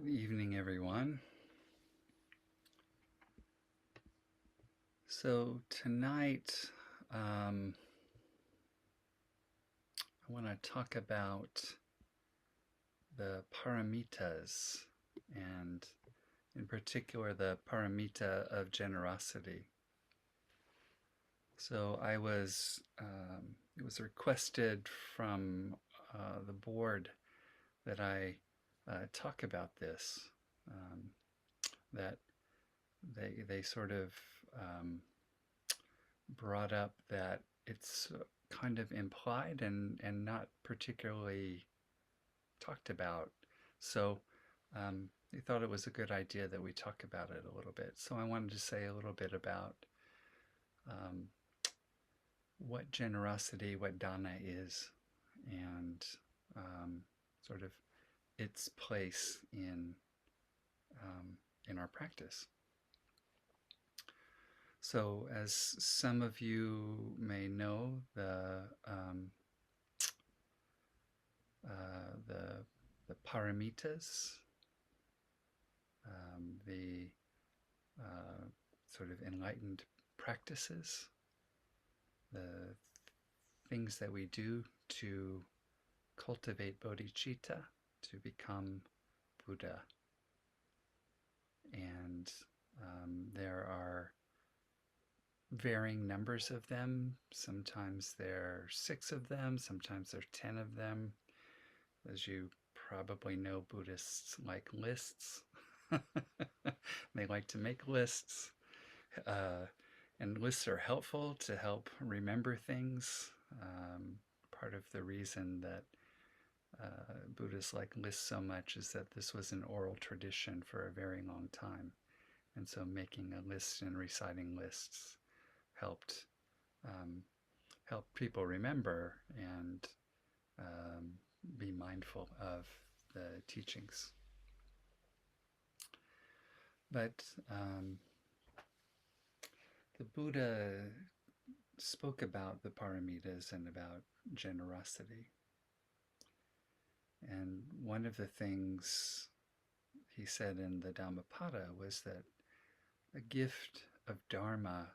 Good evening, everyone. So tonight, I want to talk about the paramitas, and in particular, the paramita of generosity. So it was requested from the board that I talk about this. Um, that they sort of um, brought up that it's kind of implied and not particularly talked about. So they thought it was a good idea that we talk about it a little bit. So I wanted to say a little bit about um, what generosity, what dana is, and um, sort of its place in our practice. So, as some of you may know, the paramitas, the sort of enlightened practices, the things that we do to cultivate bodhicitta, to become Buddha. And there are varying numbers of them. Sometimes there are 6 of them, sometimes there are 10 of them. As you probably know, Buddhists like lists. They like to make lists. Uh, and lists are helpful to help remember things. Part of the reason that Buddhists like lists so much is that this was an oral tradition for a very long time. And so making a list and reciting lists helped um, help people remember and be mindful of the teachings. But the Buddha spoke about the paramitas and about generosity. And one of the things he said in the Dhammapada was that a gift of Dharma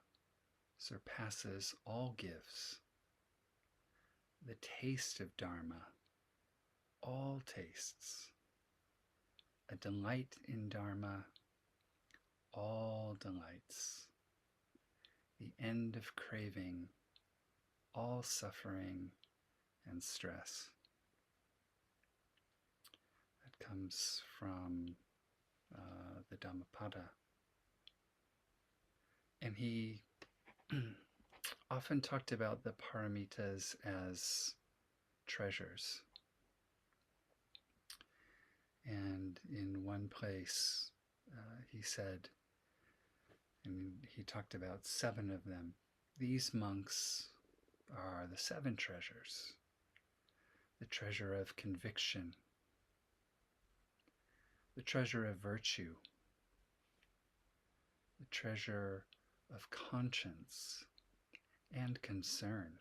surpasses all gifts. The taste of Dharma, all tastes. A delight in Dharma, all delights. The end of craving, all suffering and stress. That comes from the Dhammapada. And he often talked about the paramitas as treasures. And in one place, he said, and he talked about 7 of them. These monks are the 7 treasures. The treasure of conviction, the treasure of virtue, the treasure of conscience and concern,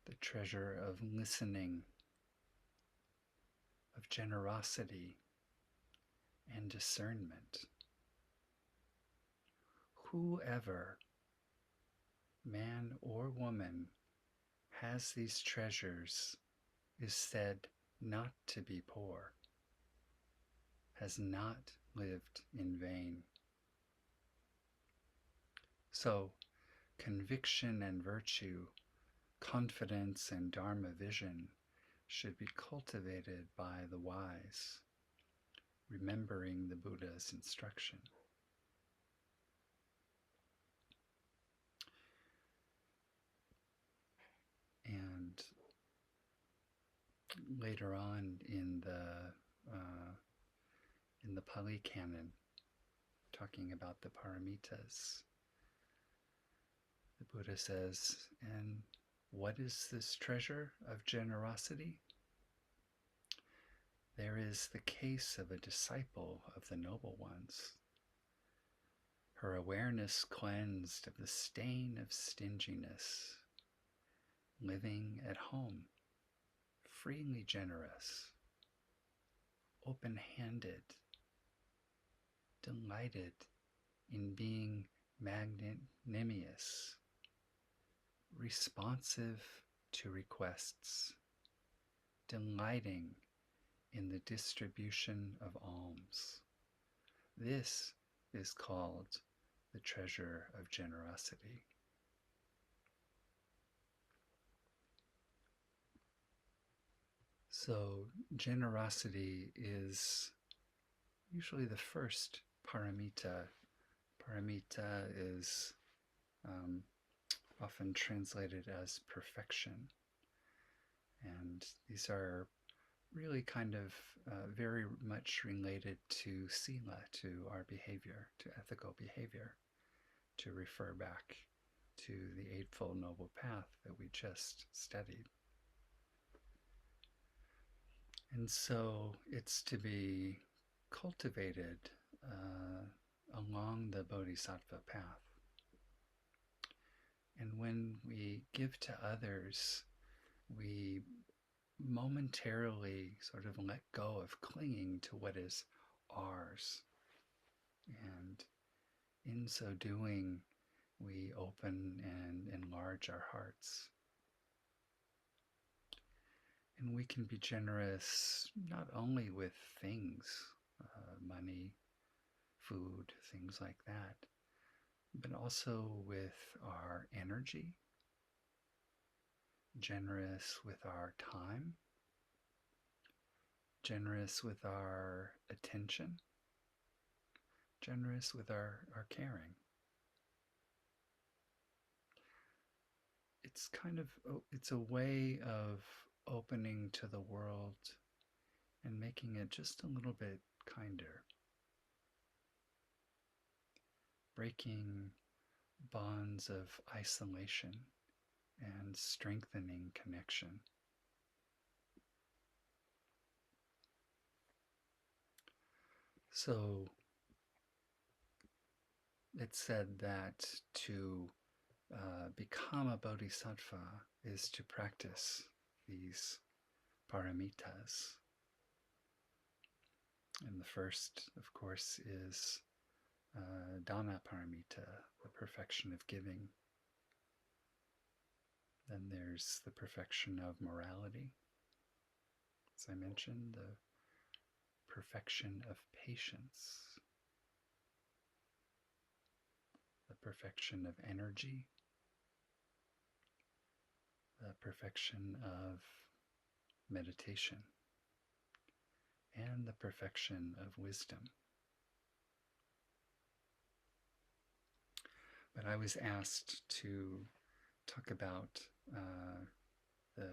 the treasure of listening, of generosity and discernment. Whoever, man or woman, has these treasures is said not to be poor, has not lived in vain. So, conviction and virtue, confidence and Dharma vision should be cultivated by the wise, remembering the Buddha's instruction. And later on in the Pali Canon, talking about the paramitas, the Buddha says, and what is this treasure of generosity? There is the case of a disciple of the noble ones, her awareness cleansed of the stain of stinginess, living at home, freely generous. open-handed, delighted in being magnanimous, responsive to requests, delighting in the distribution of alms. This is called the treasure of generosity. So, generosity is usually the first paramita. Paramita is often translated as perfection. And these are really kind of very much related to sila, to our behavior, to ethical behavior, to refer back to the Eightfold Noble Path that we just studied. And so it's to be cultivated along the Bodhisattva path. And when we give to others, we momentarily sort of let go of clinging to what is ours. And in so doing, we open and enlarge our hearts. And we can be generous not only with things, money, food, things like that, but also with our energy, generous with our time, generous with our attention, generous with our caring. It's it's a way of opening to the world and making it just a little bit kinder. Breaking bonds of isolation and strengthening connection. So it's said that to become a bodhisattva is to practice these paramitas. And the first, of course, is dana paramita, the perfection of giving. Then there's the perfection of morality. As I mentioned, the perfection of patience, the perfection of energy, the perfection of meditation, and the perfection of wisdom. But I was asked to talk about the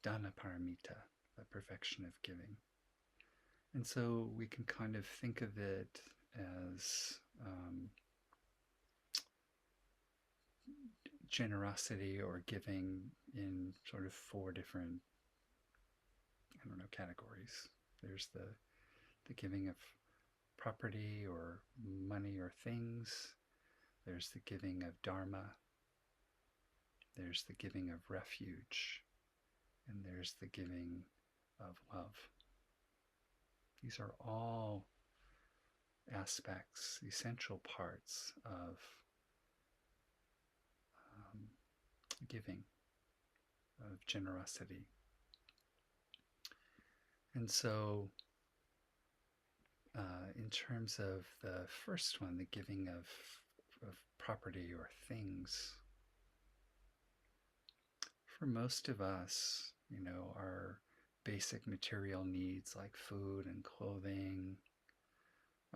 dana paramita, the perfection of giving. And so we can kind of think of it as generosity or giving in sort of four different, categories. There's the giving of property or money or things. There's the giving of dharma. There's the giving of refuge. And there's the giving of love. These are all aspects, essential parts of giving, of generosity. And so in terms of the first one, the giving of property or things, for most of us, our basic material needs like food and clothing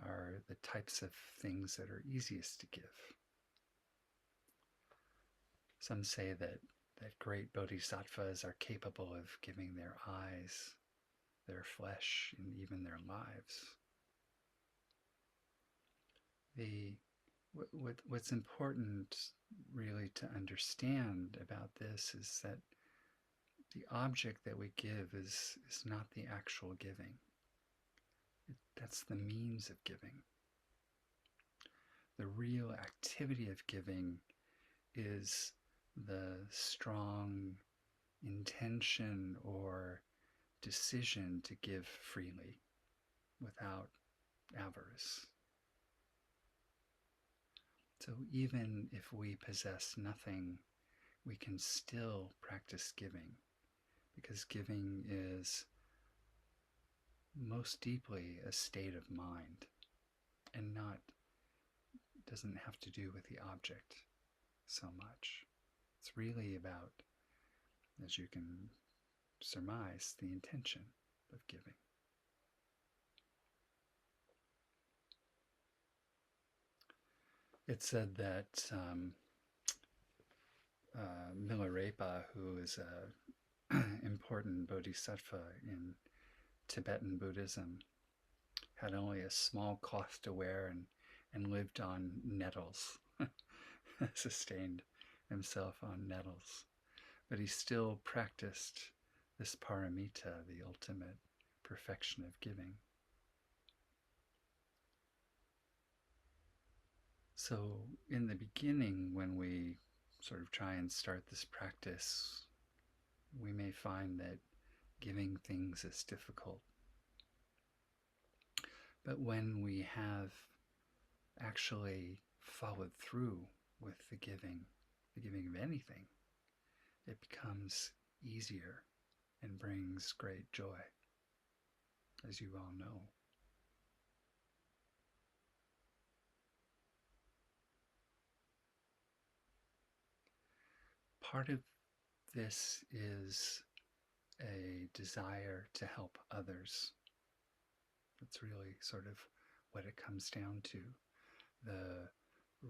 are the types of things that are easiest to give. Some say that great bodhisattvas are capable of giving their eyes, their flesh, and even their lives. What's important really to understand about this is that the object that we give is not the actual giving. That's the means of giving. The real activity of giving is the strong intention or decision to give freely without avarice. So even if we possess nothing, we can still practice giving, because giving is most deeply a state of mind and not doesn't have to do with the object so much. It's really about, as you can surmise, the intention of giving. It's said that Milarepa, who is an important bodhisattva in Tibetan Buddhism, had only a small cloth to wear and lived on nettles, sustained himself on nettles. But he still practiced this paramita, the ultimate perfection of giving. So in the beginning, when we sort of try and start this practice, we may find that giving things is difficult. But when we have actually followed through with the giving of anything, it becomes easier and brings great joy, as you all know. Part of this is a desire to help others. That's really sort of what it comes down to. The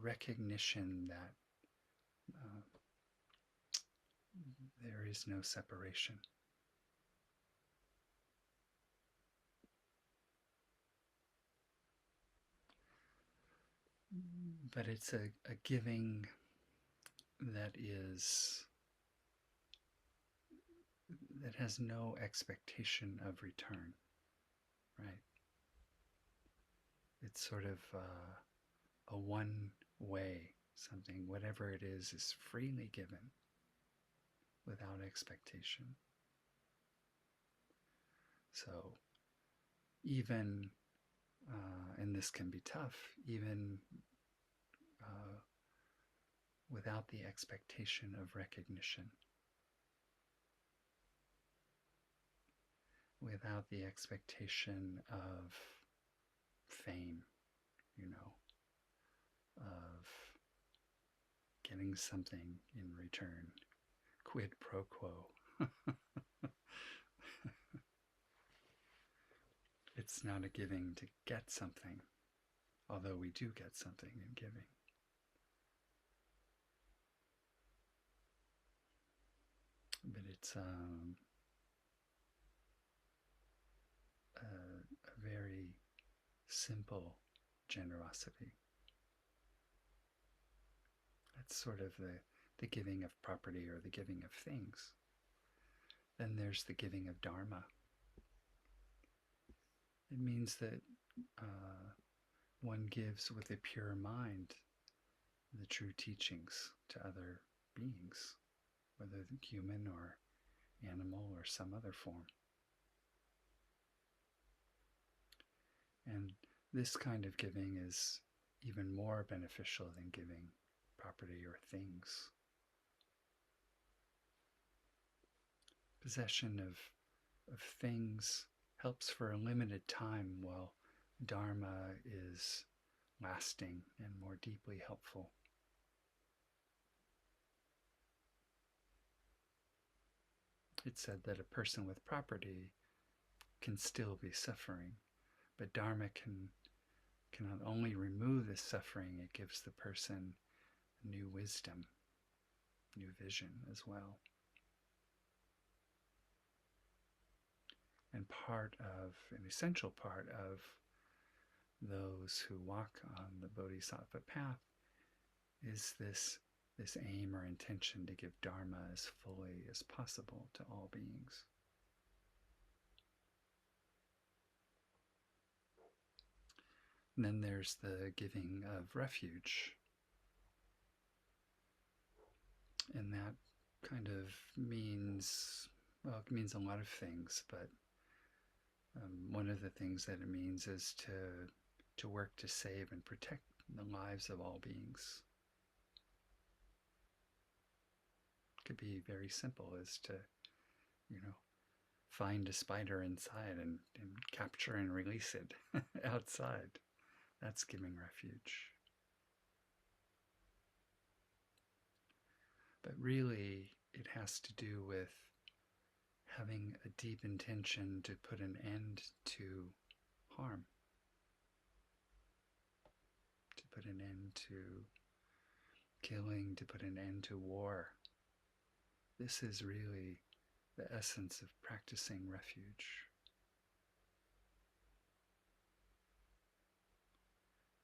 recognition that there is no separation. But it's a giving that has no expectation of return, right? It's sort of a one-way something. Whatever it is freely given without expectation. So even, and this can be tough, even without the expectation of recognition, without the expectation of fame, of getting something in return, quid pro quo. It's not a giving to get something, although we do get something in giving. But it's a very simple generosity. That's sort of the giving of property or the giving of things. Then there's the giving of dharma. It means that one gives with a pure mind the true teachings to other beings, whether human or animal or some other form. And this kind of giving is even more beneficial than giving property or things. Possession of things helps for a limited time, while dharma is lasting and more deeply helpful. It's said that a person with property can still be suffering, but dharma can not only remove the suffering, it gives the person new wisdom, new vision as well. And an essential part of those who walk on the bodhisattva path is this aim or intention to give dharma as fully as possible to all beings. And then there's the giving of refuge. And that kind of means, well, it means a lot of things, but One of the things that it means is to work to save and protect the lives of all beings. It could be very simple as to, you know, find a spider inside and capture and release it outside. That's giving refuge. But really, it has to do with having a deep intention to put an end to harm, to put an end to killing, to put an end to war. This is really the essence of practicing refuge.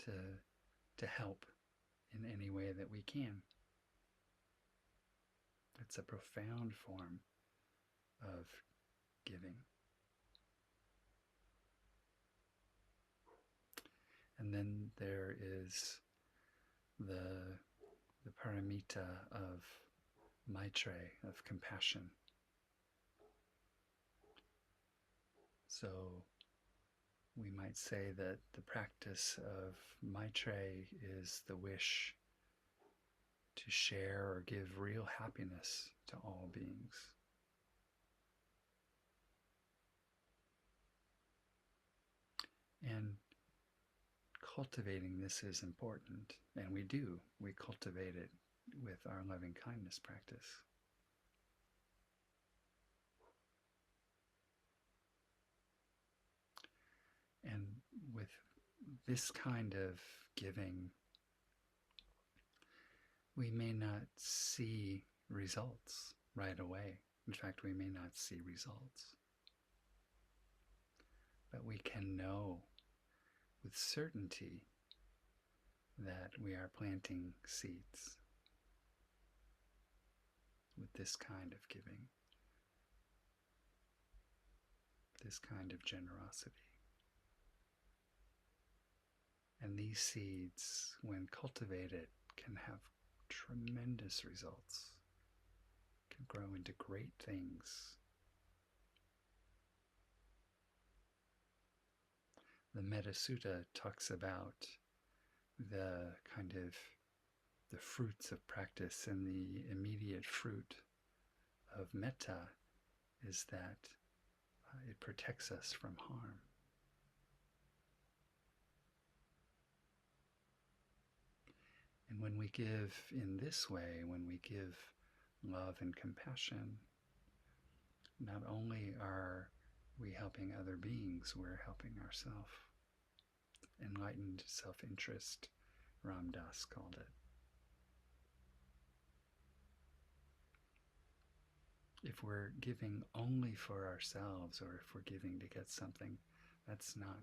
To, to help in any way that we can. It's a profound form of giving. And then there is the paramita of Maitre, of compassion. So we might say that the practice of Maitre is the wish to share or give real happiness to all beings. And cultivating this is important, and we do. We cultivate it with our loving kindness practice. And with this kind of giving, we may not see results right away. In fact, we may not see results. But we can know with certainty that we are planting seeds with this kind of giving, this kind of generosity. And these seeds, when cultivated, can have tremendous results, can grow into great things. The Metta Sutta talks about the kind of the fruits of practice, and the immediate fruit of metta is that it protects us from harm. And when we give in this way, when we give love and compassion, not only are we helping other beings, we're helping ourselves. Enlightened self-interest, Ram Dass called it. If we're giving only for ourselves, or if we're giving to get something, that's not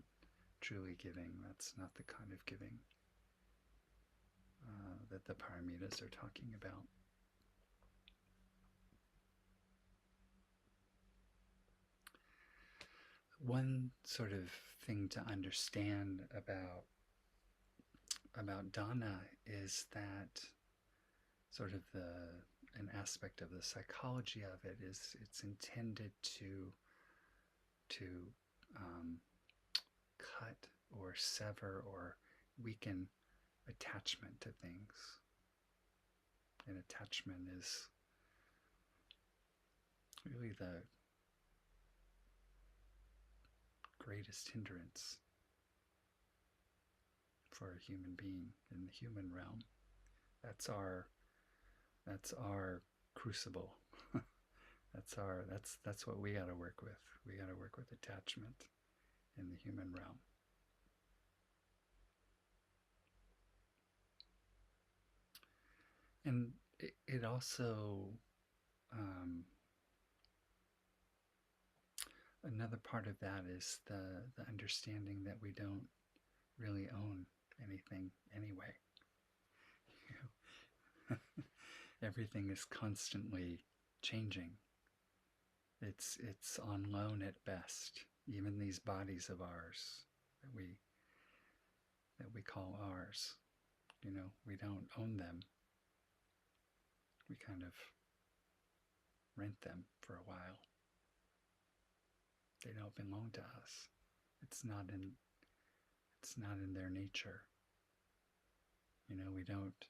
truly giving. That's not the kind of giving that the paramitas are talking about. One sort of thing to understand about dana is that sort of an aspect of the psychology of it is it's intended to cut or sever or weaken attachment to things. And attachment is really the greatest hindrance for a human being in the human realm. That's our crucible. that's what we got to work with. We got to work with attachment in the human realm. And it also another part of that is the understanding that we don't really own anything anyway. Everything is constantly changing. It's on loan at best. Even these bodies of ours that we call ours, we don't own them. We kind of rent them for a while. They don't belong to us. It's not in it's not in their nature. We don't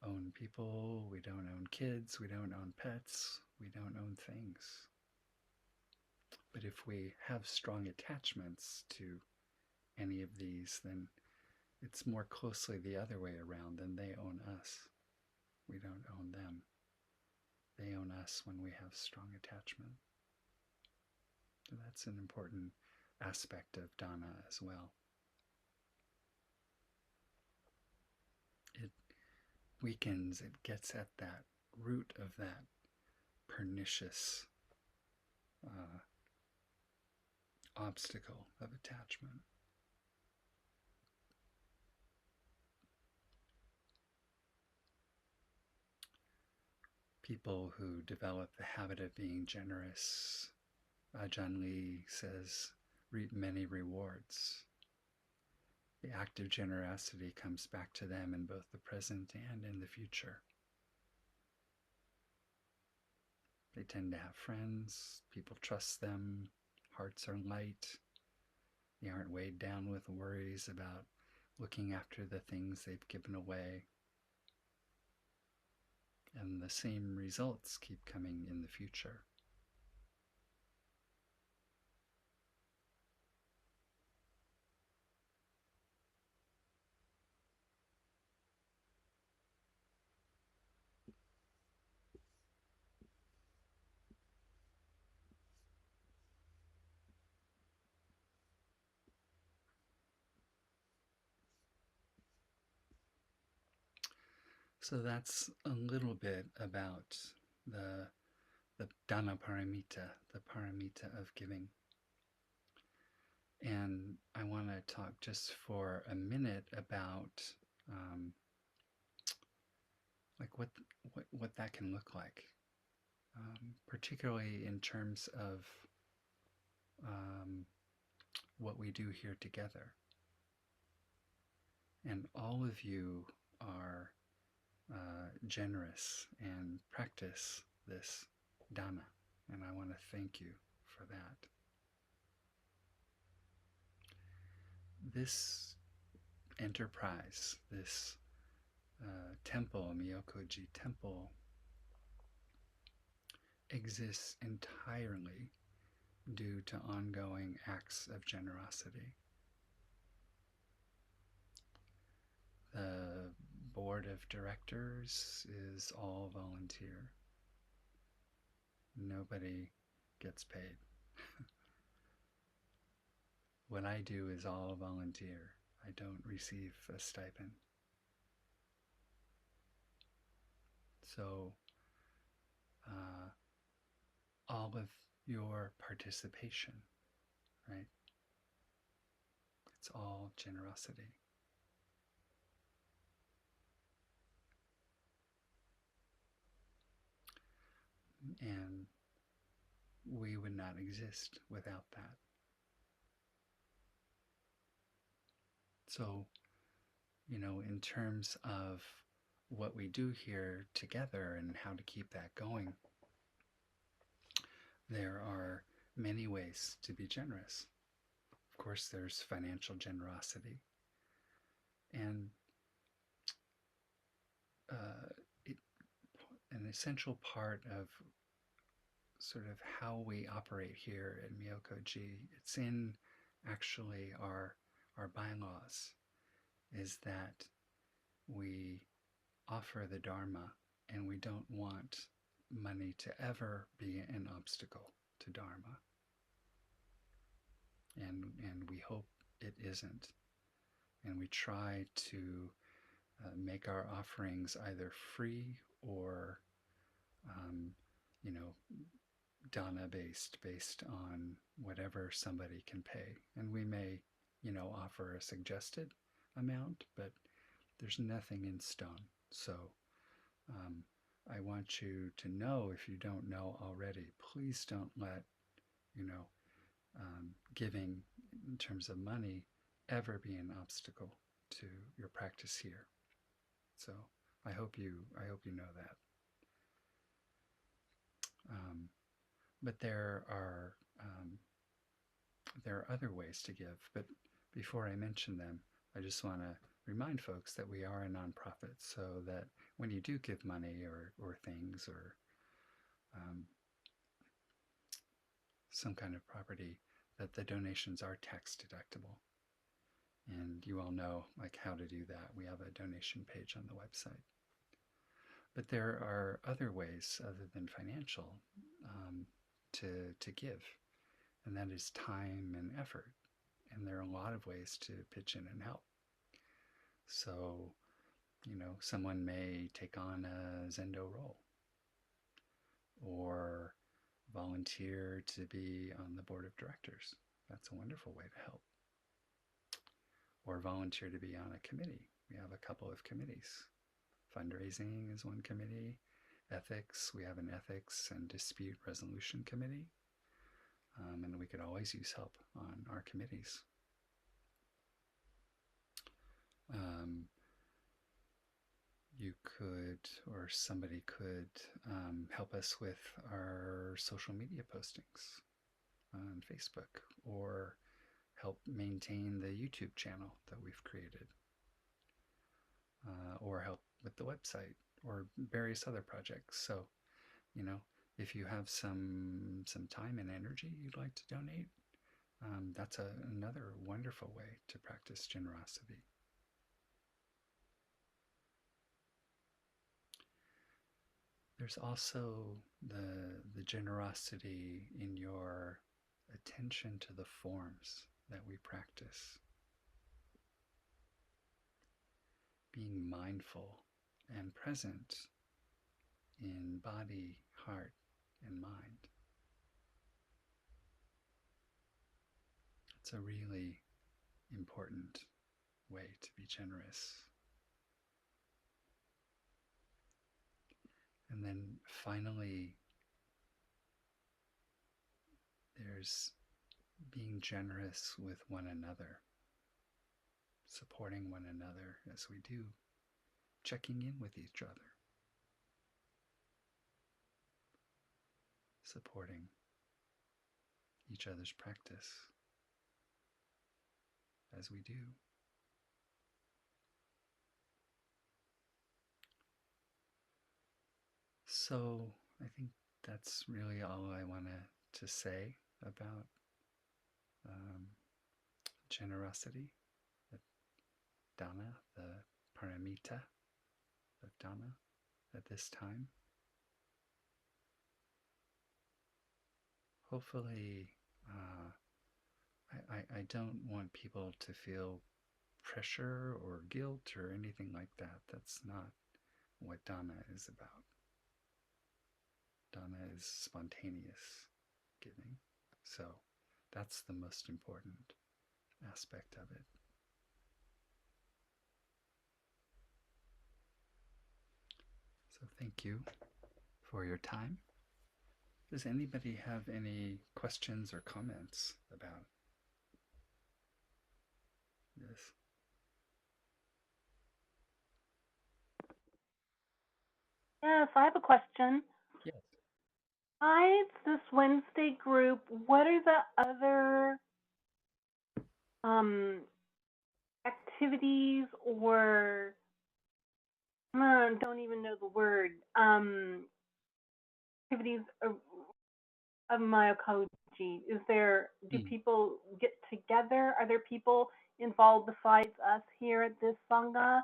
own people, we don't own kids, we don't own pets, we don't own things. But if we have strong attachments to any of these, then it's more closely the other way around than they own us. We don't own them. They own us when we have strong attachment. So that's an important aspect of dana as well. It weakens, it gets at that root of that pernicious obstacle of attachment. People who develop the habit of being generous, Ajahn Lee says, reap many rewards. The act of generosity comes back to them in both the present and in the future. They tend to have friends, people trust them, hearts are light, they aren't weighed down with worries about looking after the things they've given away. And the same results keep coming in the future. So that's a little bit about the the dana paramita, the paramita of giving. And I want to talk just for a minute about um, like what that can look like, particularly in terms of um, what we do here together. And all of you are generous and practice this dana, and I want to thank you for that. This enterprise, this temple, Myokoji temple, exists entirely due to ongoing acts of generosity. The board of directors is all volunteer. Nobody gets paid. What I do is all volunteer. I don't receive a stipend. So all of your participation, right? It's all generosity. And we would not exist without that. So, in terms of what we do here together and how to keep that going, there are many ways to be generous. Of course, there's financial generosity. And an essential part of sort of how we operate here at Myokoji, it's in actually our bylaws, is that we offer the Dharma and we don't want money to ever be an obstacle to Dharma. And we hope it isn't. And we try to make our offerings either free or, dana based on whatever somebody can pay. And we may, offer a suggested amount, but there's nothing in stone. So I want you to know, if you don't know already, please don't let, giving in terms of money ever be an obstacle to your practice here. So I hope you know that. But there are there are other ways to give, but before I mention them, I just want to remind folks that we are a nonprofit, so that when you do give money or things or um, some kind of property, that the donations are tax deductible. And you all know like how to do that. We have a donation page on the website. But there are other ways other than financial um, to give, and that is time and effort. And there are a lot of ways to pitch in and help. So, someone may take on a Zendo role or volunteer to be on the board of directors. That's a wonderful way to help. Or volunteer to be on a committee. We have a couple of committees. Fundraising is one committee. Ethics, we have an ethics and dispute resolution committee. And we could always use help on our committees. Um, you could, or somebody could, help us with our social media postings on Facebook, or help maintain the YouTube channel that we've created, or help with the website or various other projects. So, you know, if you have some time and energy you'd like to donate, that's another wonderful way to practice generosity. There's also the generosity in your attention to the forms that we practice. Being mindful and present in body, heart, and mind. It's a really important way to be generous. And then finally, there's being generous with one another, supporting one another as we do, checking in with each other, supporting each other's practice as we do. So I think that's really all I wanted to say about generosity, the dana, the paramita of dana at this time. Hopefully, I don't want people to feel pressure or guilt or anything like that. That's not what dana is about. Dana is spontaneous giving. So that's the most important aspect of it. So thank you for your time. Does anybody have any questions or comments about this? Yes, I have a question. Yes. Besides this Wednesday group, what are the other um, activities or don't even know the word activities of Myokoji? Do Mm. people get together? Are there people involved besides us here at this sangha?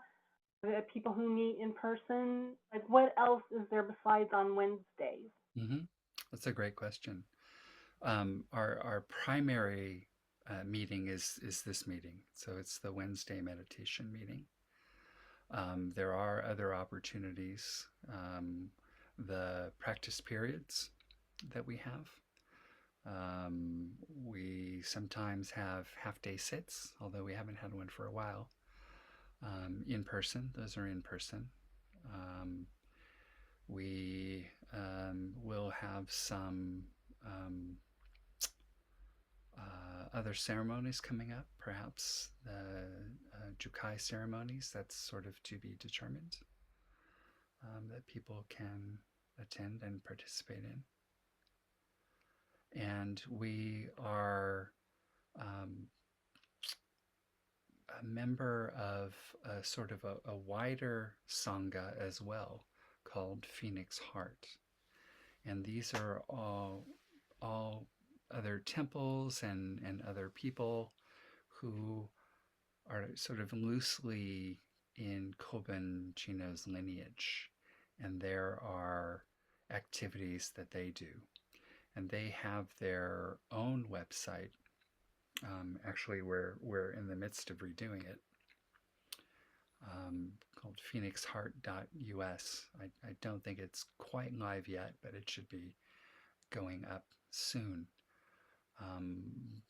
People who meet in person? Like, what else is there besides on Wednesdays? Mm-hmm. That's a great question. Our primary meeting is this meeting, so it's the Wednesday meditation meeting. There are other opportunities. The practice periods that we have. We sometimes have half day sits, although we haven't had one for a while. In person, those are in person. Um, we will have some other ceremonies coming up, perhaps the Jukai ceremonies, that's sort of to be determined, that people can attend and participate in. And we are um, a member of a sort of a wider sangha as well called Phoenix Heart. And these are all other temples and other people who are sort of loosely in Kobun Chino's lineage. And there are activities that they do. And they have their own website. Actually, we're in the midst of redoing it, called phoenixheart.us. I don't think it's quite live yet, but it should be going up soon. Um,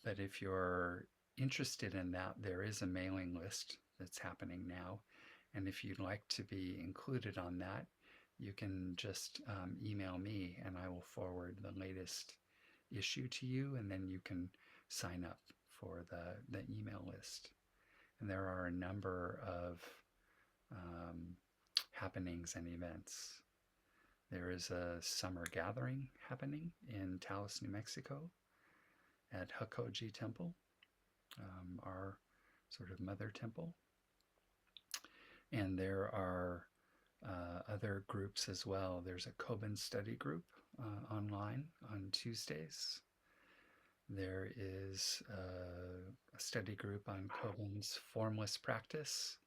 but if you're interested in that, there is a mailing list that's happening now. And if you'd like to be included on that, you can just email me and I will forward the latest issue to you, and then you can sign up for the email list. And there are a number of um, happenings and events. There is a summer gathering happening in Taos, New Mexico at Myokoji Temple, our sort of mother temple. And there are other groups as well. There's a Kobun study group online on Tuesdays. There is a study group on Kobun's formless practice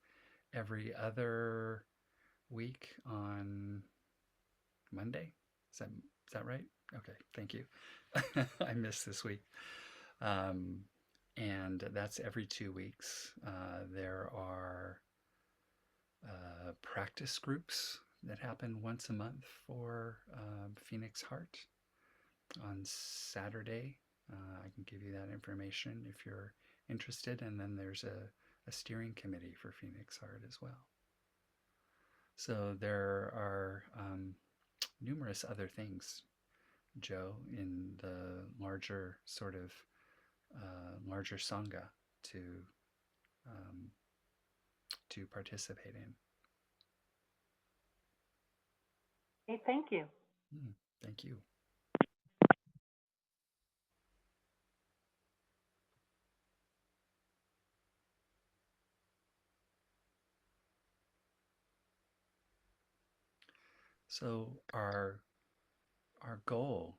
every other week on Monday. Is that right? Okay, thank you. I missed this week. Um, and that's every 2 weeks. There are practice groups that happen once a month for Phoenix Heart on Saturday. I can give you that information if you're interested. And then there's a steering committee for Phoenix Heart as well. So there are numerous other things, Joe, in the larger sort of larger sangha to um, to participate in. Okay, thank you. Thank you. So our goal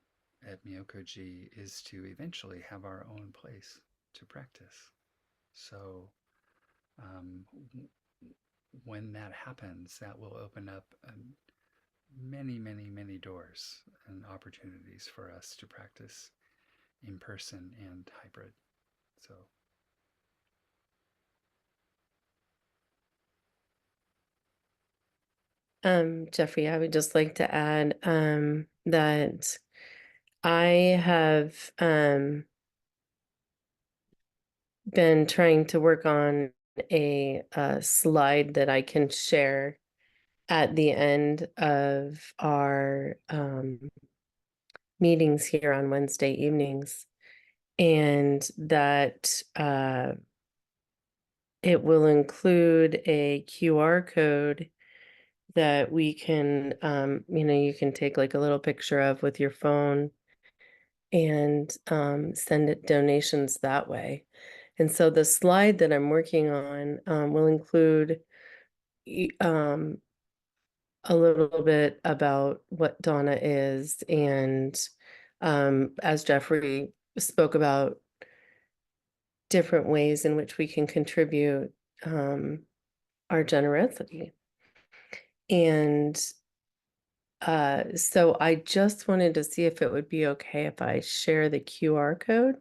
at Myokoji is to eventually have our own place to practice. So um, when that happens, that will open up many, many, many doors and opportunities for us to practice in person and hybrid. So, Jeffrey, I would just like to add that I have been trying to work on a slide that I can share at the end of our meetings here on Wednesday evenings, and that it will include a QR code that we can, you can take like a little picture of with your phone and send it donations that way. And so the slide that I'm working on will include a little bit about what Donna is, and as Jeffrey spoke about, different ways in which we can contribute our generosity. And so I just wanted to see if it would be okay if I share the QR code.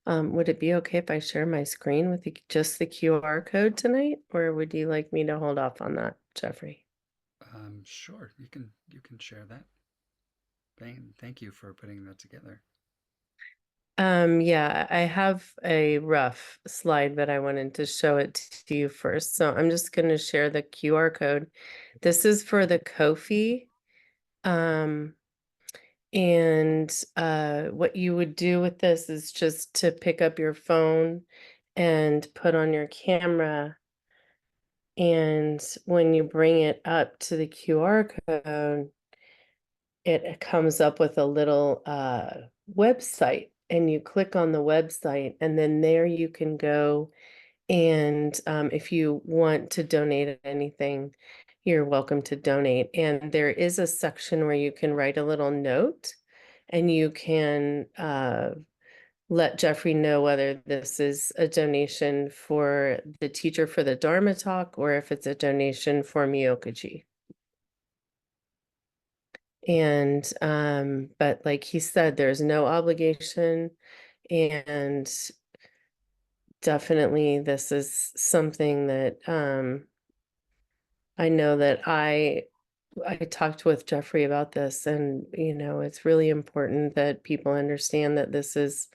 Would it be okay if I share my screen with just the QR code tonight, or would you like me to hold off on that, Jeffrey? sure, you can share that. Thank you for putting that together. Yeah, I have a rough slide, but I wanted to show it to you first. So I'm just going to share the QR code. This is for the Ko-fi. And what you would do with this is just to pick up your phone and put on your camera. And when you bring it up to the QR code, it comes up with a little website and you click on the website, and then there you can go and if you want to donate anything, you're welcome to donate. And there is a section where you can write a little note and you can let Jeffrey know whether this is a donation for the teacher for the Dharma talk or if it's a donation for Myokoji. And but like he said, there's no obligation, and definitely this is something that I know that I talked with Jeffrey about this, and you know, it's really important that people understand that this is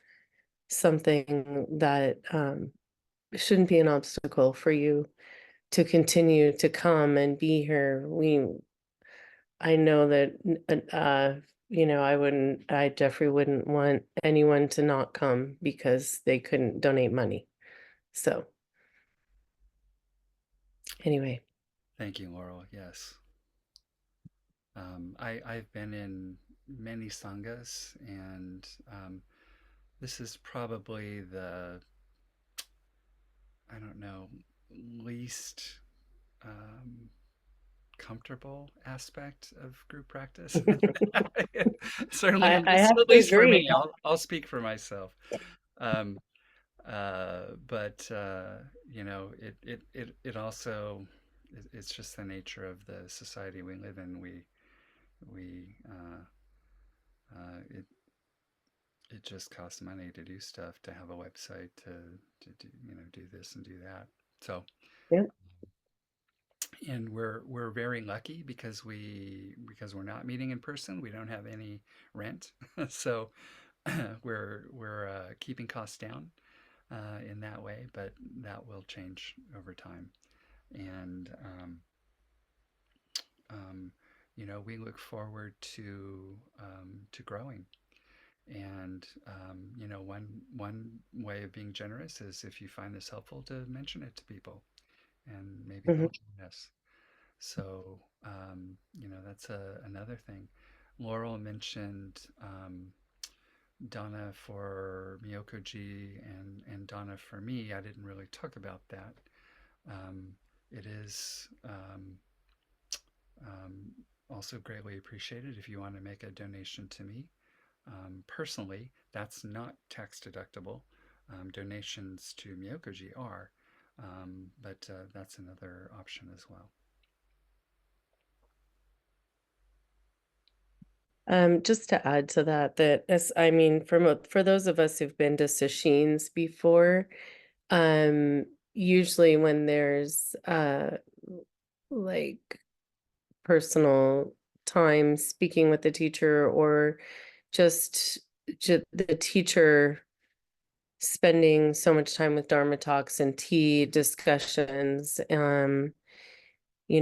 something that shouldn't be an obstacle for you to continue to come and be here. I know that you know, Jeffrey wouldn't want anyone to not come because they couldn't donate money. So anyway. Thank you, Laurel. Yes. I've been in many sanghas, and this is probably the, I don't know, least um, comfortable aspect of group practice. Certainly, I have at to least for agree. me, I'll speak for myself. Um, but you know, it also it's just the nature of the society we live in. We it it just costs money to do stuff, to have a website, to do, you know, do this and do that. So, Yeah. and we're very lucky because we're not meeting in person. We don't have any rent, so we're keeping costs down in that way. But that will change over time, and um, you know, we look forward to growing. And you know, one way of being generous is if you find this helpful to mention it to people, and maybe Mhm. they'll join us. So you know, that's another thing. Laurel mentioned Donna for Myokoji and Donna for me. I didn't really talk about that. It is um, also greatly appreciated if you want to make a donation to me. Personally, that's not tax deductible. Donations to Myokoji are, but that's another option as well. Just to add to that, that as I mean, for those of us who've been to sashins before, usually when there's like personal time speaking with the teacher or just the teacher spending so much time with Dharma talks and tea discussions, you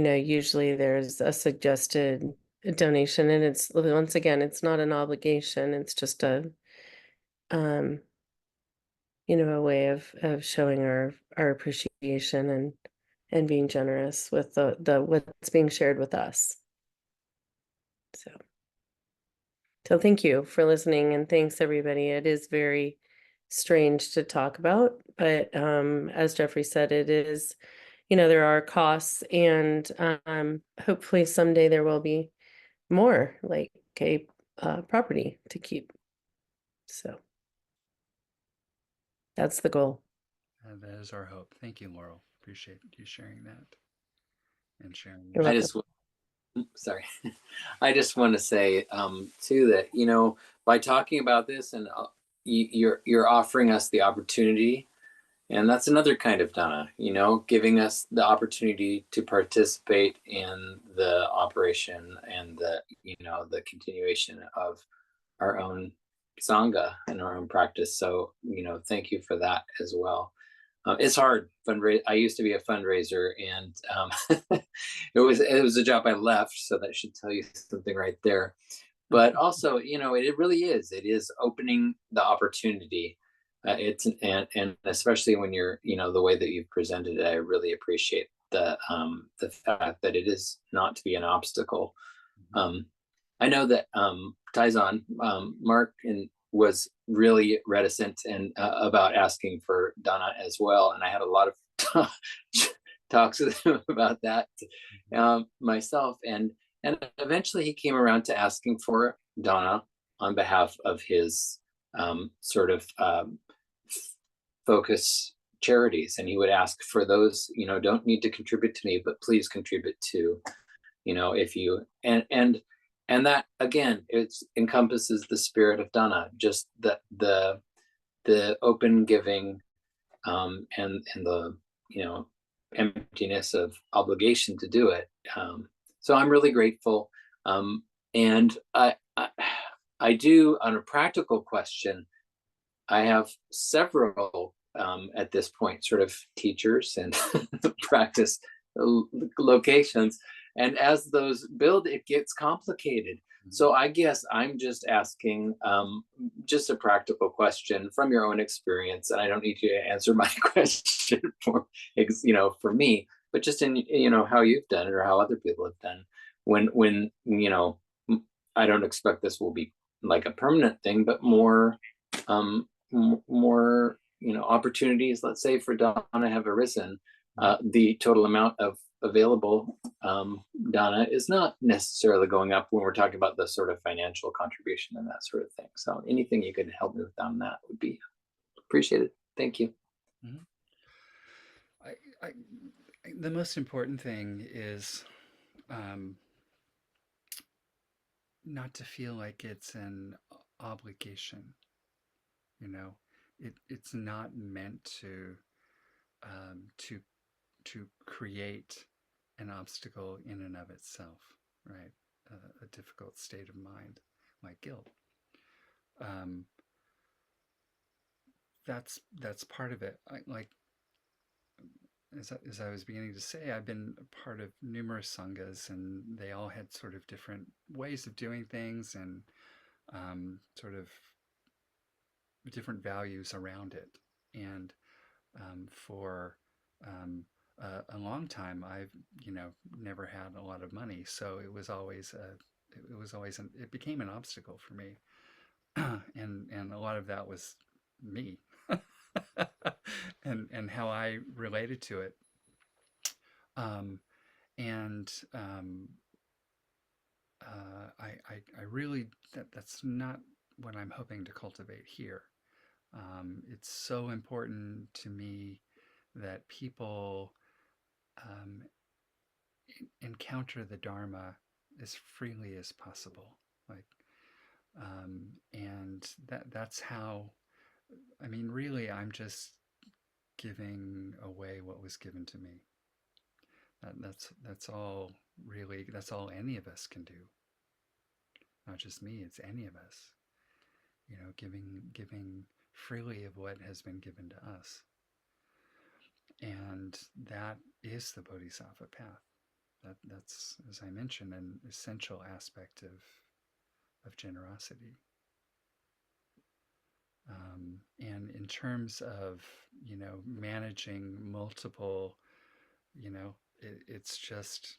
know, usually there's a suggested donation, and it's once again, it's not an obligation. It's just a, um, you know, a way of showing our appreciation and being generous with the what's being shared with us. So thank you for listening, and thanks everybody. It is very strange to talk about, but as Jeffrey said, it is, you know, there are costs, and hopefully someday there will be more, like a property to keep. So that's the goal. That is our hope. Thank you, Laurel. Appreciate you sharing that and sharing You're this. I welcome. just, sorry, I just want to say too that, you know, by talking about this and you're offering us the opportunity, and that's another kind of dana, you know, giving us the opportunity to participate in the operation and the, you know, the continuation of our own sangha and our own practice. So, you know, thank you for that as well. It's hard fundraise. I used to be a fundraiser, and it was a job I left, so that should tell you something right there. But also, you know, it really is. It is opening the opportunity. It's and especially when you're, you know, the way that you've presented it, I really appreciate the fact that it is not to be an obstacle. I know that Taizan, Mark, and was really reticent and about asking for dana as well, and I had a lot of talks with him about that myself, and eventually he came around to asking for dana on behalf of his sort of focus charities, and he would ask for those, don't need to contribute to me, but please contribute to, if you, and that again, it encompasses the spirit of dana, just the open giving, and the, emptiness of obligation to do it. So I'm really grateful, and I do, on a practical question, I have several at this point, sort of teachers and practice locations. And as those build, it gets complicated. So I guess I'm just asking just a practical question from your own experience, and I don't need you to answer my question for me, but just in how you've done it or how other people have done. When I don't expect this will be like a permanent thing, but more more opportunities, let's say, for dana have arisen. The total amount of available dana is not necessarily going up when we're talking about the sort of financial contribution and that sort of thing. So anything you could help me with on that would be appreciated. Thank you. Mm-hmm. The most important thing is not to feel like it's an obligation. It's not meant to create an obstacle in and of itself, right? A difficult state of mind like guilt. That's part of it. As I was beginning to say, I've been a part of numerous sanghas, and they all had sort of different ways of doing things, and sort of different values around it. And for a long time, I've never had a lot of money, so it became an obstacle for me, and a lot of that was me, and how I related to it, and I really that's not what I'm hoping to cultivate here. It's so important to me that people encounter the Dharma as freely as possible. And that's how. I mean, really, I'm just giving away what was given to me. That's all. Really, that's all any of us can do. Not just me; it's any of us. Giving freely of what has been given to us. And that is the Bodhisattva path. That's, as I mentioned, an essential aspect of generosity. And in terms of, managing multiple, it's just,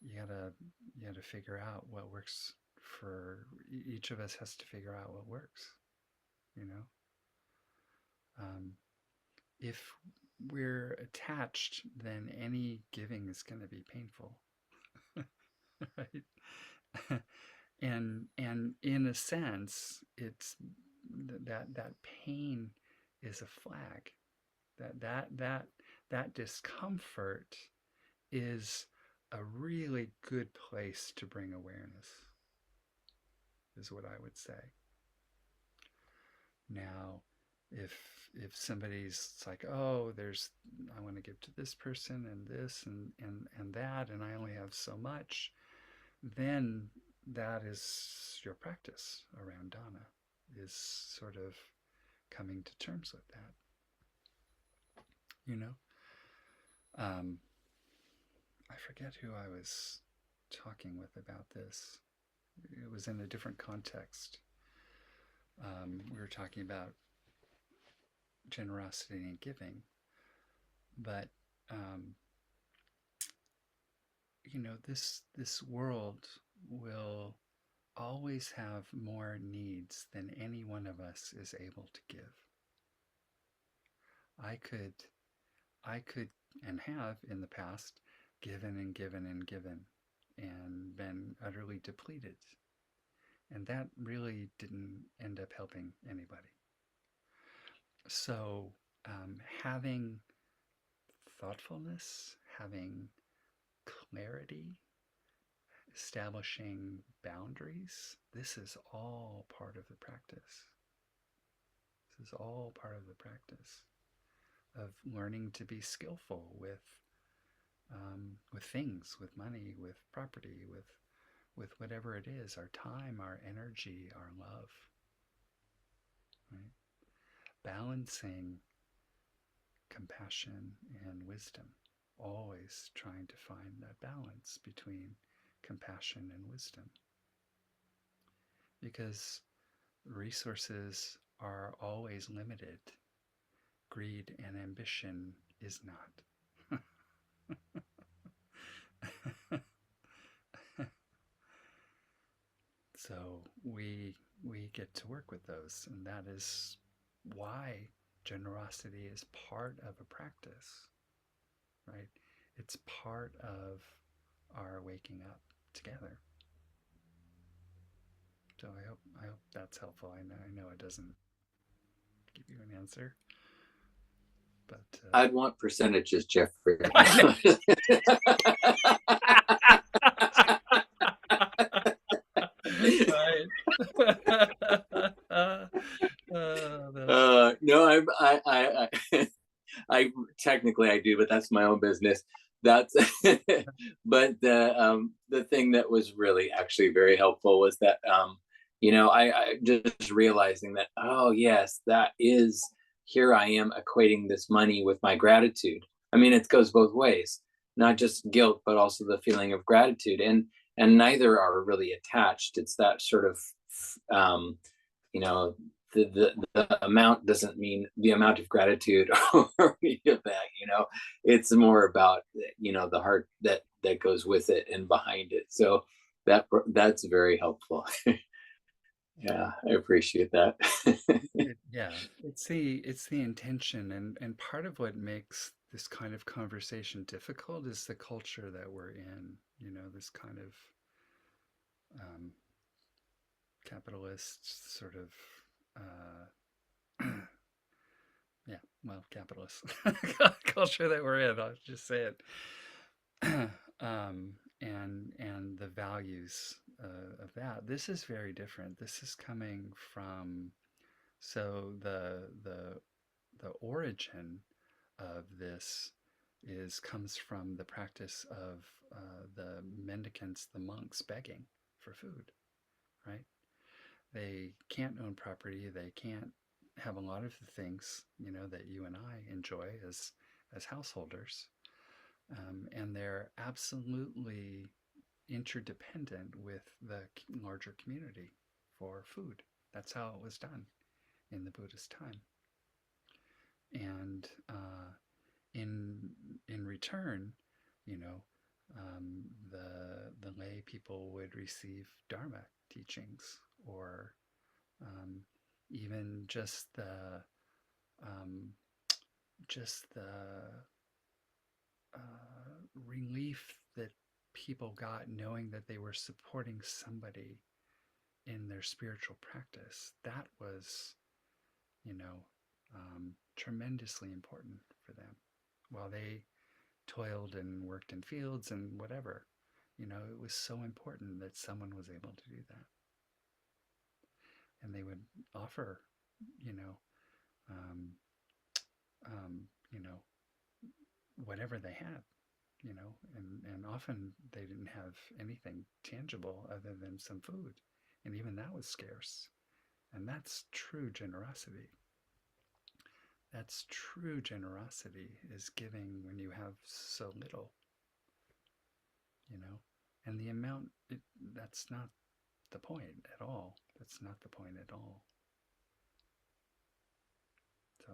you gotta figure out what works for each of us. Has to figure out what works, if we're attached, then any giving is going to be painful, right? and in a sense, it's that pain is a flag. That discomfort is a really good place to bring awareness, is what I would say. Now, if somebody's like, oh, I want to give to this person and this and that, and I only have so much, then that is your practice around dana, is sort of coming to terms with that. I forget who I was talking with about this. It was in a different context. We were talking about generosity and giving, but this world will always have more needs than any one of us is able to give. I could, I could, and have in the past given and given and given and been utterly depleted. And that really didn't end up helping anybody. So, having thoughtfulness, having clarity, establishing boundaries, this is all part of the practice. This is all part of the practice of learning to be skillful with things, with money, with property, with whatever it is, our time, our energy, our love. Right? Balancing compassion and wisdom, always trying to find that balance between compassion and wisdom. Because resources are always limited. Greed and ambition is not. So we get to work with those, and that is why generosity is part of a practice, right? It's part of our waking up together. So I hope that's helpful. I know it doesn't give you an answer, but I'd want percentages, Jeffrey. Right. No, I technically I do, but that's my own business. That's but the thing that was really actually very helpful was that I just realizing that, oh yes, that is, here I am equating this money with my gratitude. I mean, it goes both ways, not just guilt, but also the feeling of gratitude, and neither are really attached. It's that sort of um, you know the amount doesn't mean the amount of gratitude or any of that. It's more about the heart that goes with it and behind it. So that's very helpful. Yeah, I appreciate that. Yeah, it's the intention, and part of what makes this kind of conversation difficult is the culture that we're in. This kind of um, capitalist sort of yeah, well, capitalist culture that we're in. I'll just say it. And the values of that. This is very different. This is coming from, so the origin of this comes from the practice of the mendicants, the monks, begging for food, right? They can't own property. They can't have a lot of the things that you and I enjoy as householders, and they're absolutely interdependent with the larger community for food. That's how it was done in the Buddhist time. And in return, you know, the lay people would receive Dharma teachings, or even um, just the relief that people got knowing that they were supporting somebody in their spiritual practice. That was, tremendously important for them while they toiled and worked in fields and whatever. It was so important that someone was able to do that. And they would offer, you know, um, you know, whatever they had, and often they didn't have anything tangible other than some food. And even that was scarce. And that's true generosity. That's true generosity, is giving when you have so little, and the amount, that's not the point at all. That's not the point at all. So,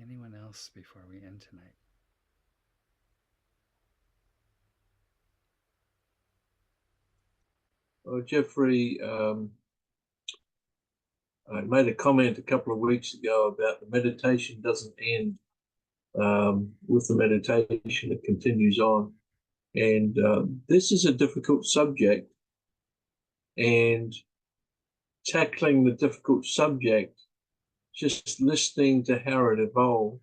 Anyone else before we end tonight? Jeffrey, I made a comment a couple of weeks ago about the meditation doesn't end with the meditation, it continues on. And this is a difficult subject, and tackling the difficult subject, just listening to how it evolved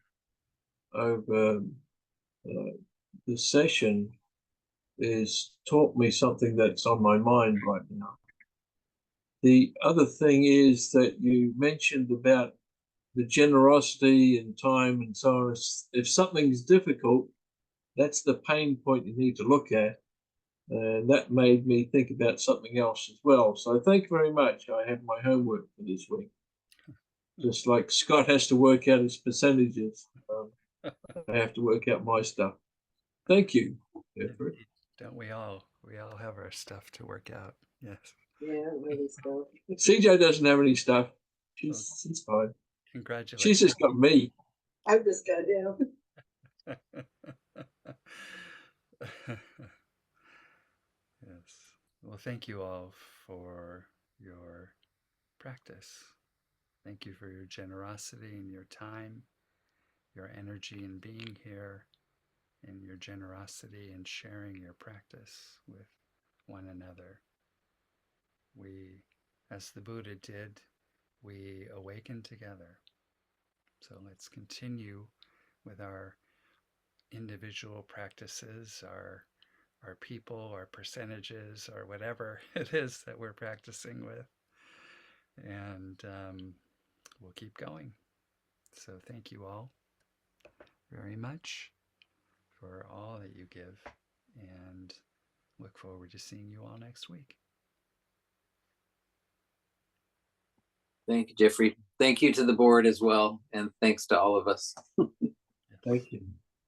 over the session is taught me something that's on my mind right now. The other thing is that you mentioned about the generosity and time and so on. If something's difficult, that's the pain point you need to look at. And that made me think about something else as well. So thank you very much. I have my homework for this week. Just like Scott has to work out his percentages, I have to work out my stuff. Thank you, Jeffrey. Indeed. Don't we all? We all have our stuff to work out. Yes. Yeah, really stuff. CJ doesn't have any stuff. She's fine. Congratulations. She's just got me. I've just got down. Yes. Well, thank you all for your practice. Thank you for your generosity and your time, your energy in being here, and your generosity in sharing your practice with one another. We, as the Buddha did, we awaken together. So let's continue with our individual practices, our people, our percentages, or whatever it is that we're practicing with. And we'll keep going. So thank you all very much for all that you give, and look forward to seeing you all next week. Thank you, Jeffrey. Thank you to the board as well. And thanks to all of us. Thank you.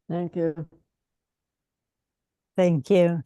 Thank you. Thank you.